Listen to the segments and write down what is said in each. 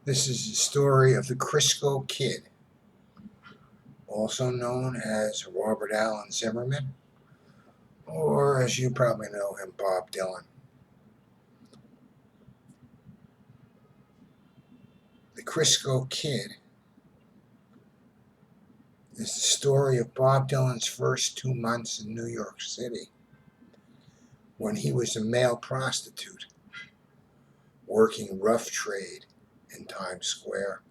This is the story of the Crisco Kid, also known as Robert Allen Zimmerman, or as you probably know him, Bob Dylan. The Crisco Kid is the story of Bob Dylan's first 2 months in New York City when he was a male prostitute working rough trade in Times Square.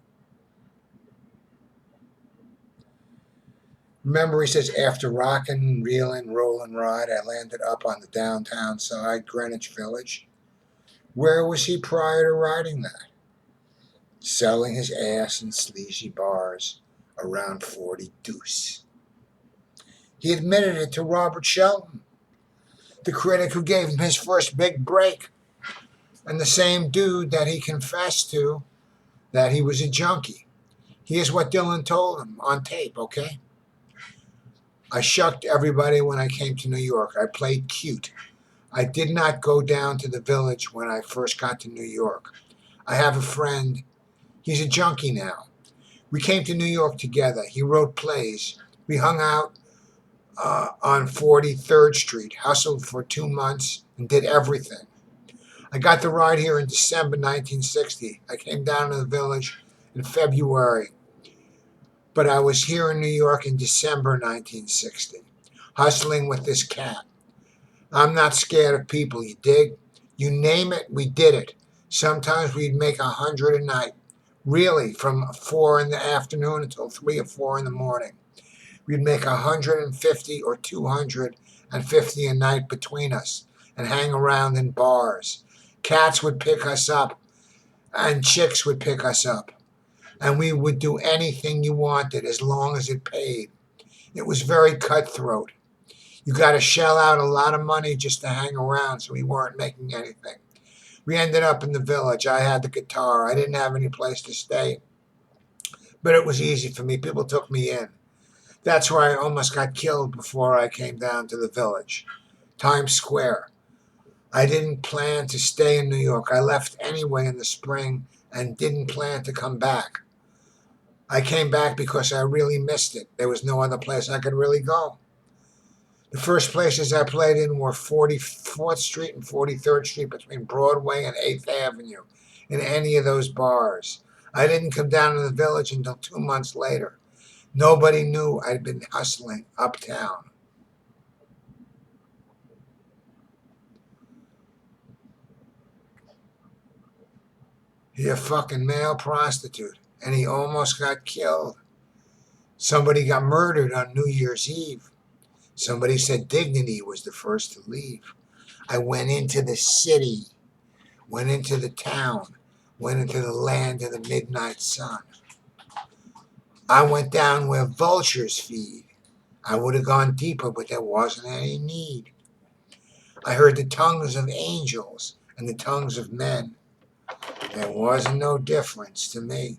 Remember, he says, after rockin', reelin', rollin' ride, I landed up on the downtown side, Greenwich Village. Where was he prior to riding that? Selling his ass in sleazy bars around 40 Deuce. He admitted it to Robert Shelton, the critic who gave him his first big break, and the same dude that he confessed to that he was a junkie. Here's what Dylan told him on tape, okay? I shucked everybody when I came to New York. I played cute. I did not go down to the village when I first got to New York. I have a friend. He's a junkie now. We came to New York together. He wrote plays. We hung out on 43rd Street, hustled for 2 months, and did everything. I got the ride here in December 1960. I came down to the village in February, but I was here in New York in December 1960, hustling with this cat. I'm not scared of people, you dig? You name it, we did it. Sometimes we'd make 100 a night. Really, from 4 in the afternoon until 3 or 4 in the morning. We'd make 150 or 250 a night between us and hang around in bars. Cats would pick us up and chicks would pick us up. And we would do anything you wanted as long as it paid. It was very cutthroat. You got to shell out a lot of money just to hang around, so we weren't making anything. We ended up in the village. I had the guitar. I didn't have any place to stay, but it was easy for me. People took me in. That's where I almost got killed before I came down to the village. Times Square. I didn't plan to stay in New York. I left anyway in the spring and didn't plan to come back. I came back because I really missed it. There was no other place I could really go. The first places I played in were 44th Street and 43rd Street between Broadway and 8th Avenue, in any of those bars. I didn't come down to the village until 2 months later. Nobody knew I'd been hustling uptown. He's a fucking male prostitute, and he almost got killed. Somebody got murdered on New Year's Eve. Somebody said Dignity was the first to leave. I went into the city, went into the town, went into the land of the midnight sun. I went down where vultures feed. I would have gone deeper, but there wasn't any need. I heard the tongues of angels and the tongues of men. There wasn't no difference to me.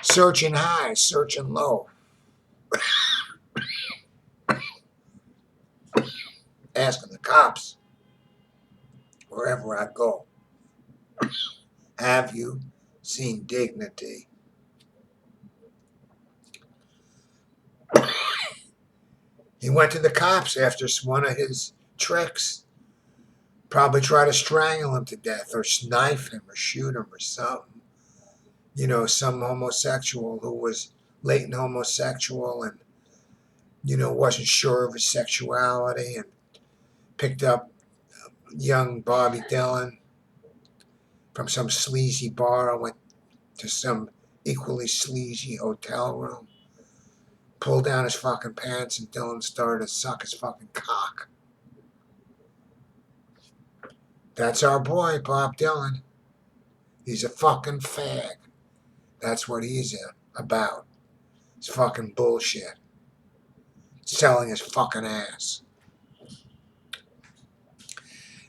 Searching high, searching low, asking the cops wherever I go, have you seen Dignity? He went to the cops after one of his tricks. Probably try to strangle him to death or knife him or shoot him or something. You know, some homosexual who was latent homosexual and, wasn't sure of his sexuality and picked up young Bobby Dylan from some sleazy bar and went to some equally sleazy hotel room, pulled down his fucking pants, and Dylan started to suck his fucking cock. That's our boy, Bob Dylan. He's a fucking fag. That's what he's about. It's fucking bullshit. Selling his fucking ass.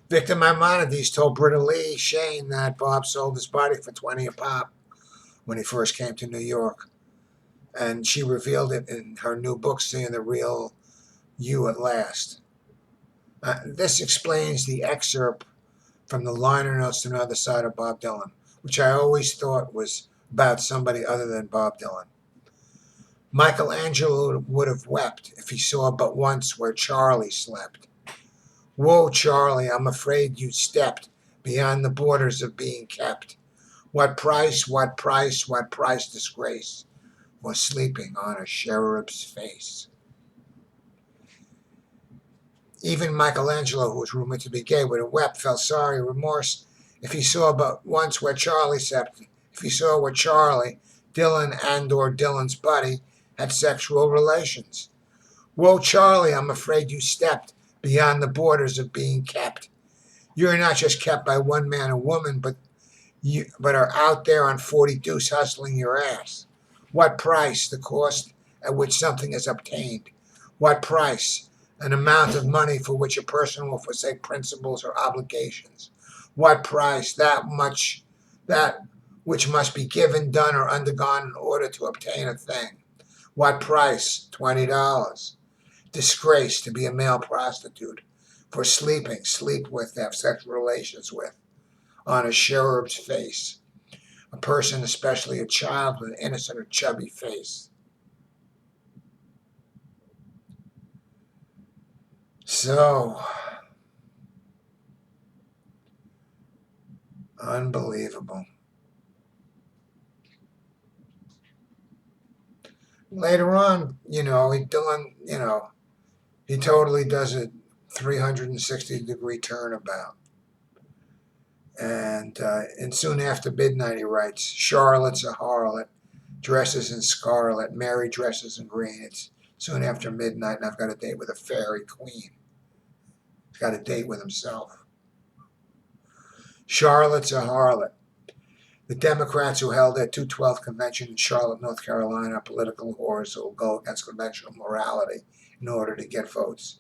Victor Maimonides told Britta Lee Shane that Bob sold his body for 20 a pop when he first came to New York. And she revealed it in her new book, Seeing the Real You at Last. This explains the excerpt from the liner notes to another side of Bob Dylan, which I always thought was about somebody other than Bob Dylan. Michelangelo would have wept if he saw but once where Charlie slept. Whoa, Charlie, I'm afraid you stepped beyond the borders of being kept. What price, what price, what price disgrace was sleeping on a cherub's face? Even Michelangelo, who was rumored to be gay, would have wept, felt sorry, remorse, if he saw but once where Charlie slept, if he saw where Charlie, Dylan and or Dylan's buddy, had sexual relations. Whoa, Charlie, I'm afraid you stepped beyond the borders of being kept. You're not just kept by one man or woman, but are out there on 42s hustling your ass. What price? The cost at which something is obtained. What price? An amount of money for which a person will forsake principles or obligations. What price? That which must be given, done, or undergone in order to obtain a thing. What price? $20. Disgrace to be a male prostitute, for sleeping, sleep with, have sexual relations with, on a cherub's face. A person, especially a child, with an innocent or chubby face. So, unbelievable. Later on, Dylan, he totally does a 360-degree turnabout. And soon after midnight, he writes, Charlotte's a harlot, dresses in scarlet, Mary dresses in green. It's soon after midnight, and I've got a date with a fairy queen. He's got a date with himself. Charlotte's a harlot. The Democrats who held their 212th convention in Charlotte, North Carolina, are political whores who will go against conventional morality in order to get votes.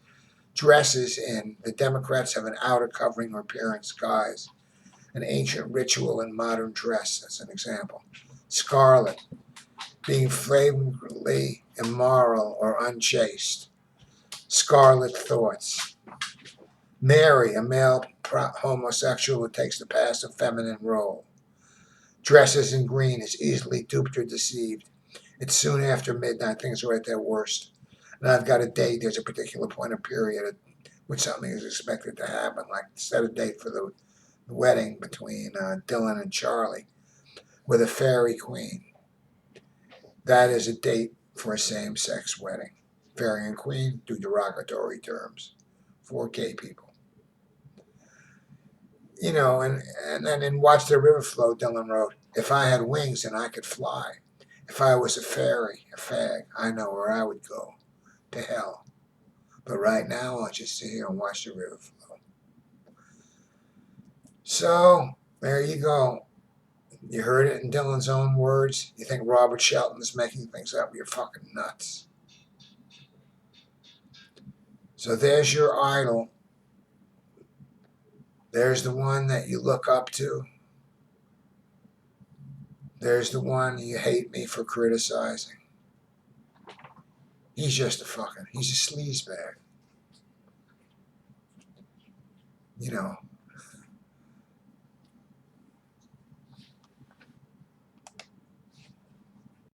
Dresses in. The Democrats have an outer covering or appearance guise, an ancient ritual in modern dress, as an example. Scarlet, being flagrantly immoral or unchaste. Scarlet thoughts. Mary, a male homosexual who takes the passive feminine role. Dresses in green, is easily duped or deceived. It's soon after midnight, things are at their worst. And I've got a date, there's a particular point of period at which something is expected to happen, like set a date for the wedding between Dylan and Charlie with a fairy queen. That is a date for a same-sex wedding. Fairy and queen do derogatory terms for gay people. And then in Watch the River Flow, Dylan wrote, if I had wings and I could fly, if I was a fairy, a fag, I know where I would go, to hell. But right now, I'll just sit here and watch the river flow. So, there you go. You heard it in Dylan's own words. You think Robert Shelton is making things up? You're fucking nuts. So there's your idol. There's the one that you look up to. There's the one you hate me for criticizing. He's just he's a sleazebag.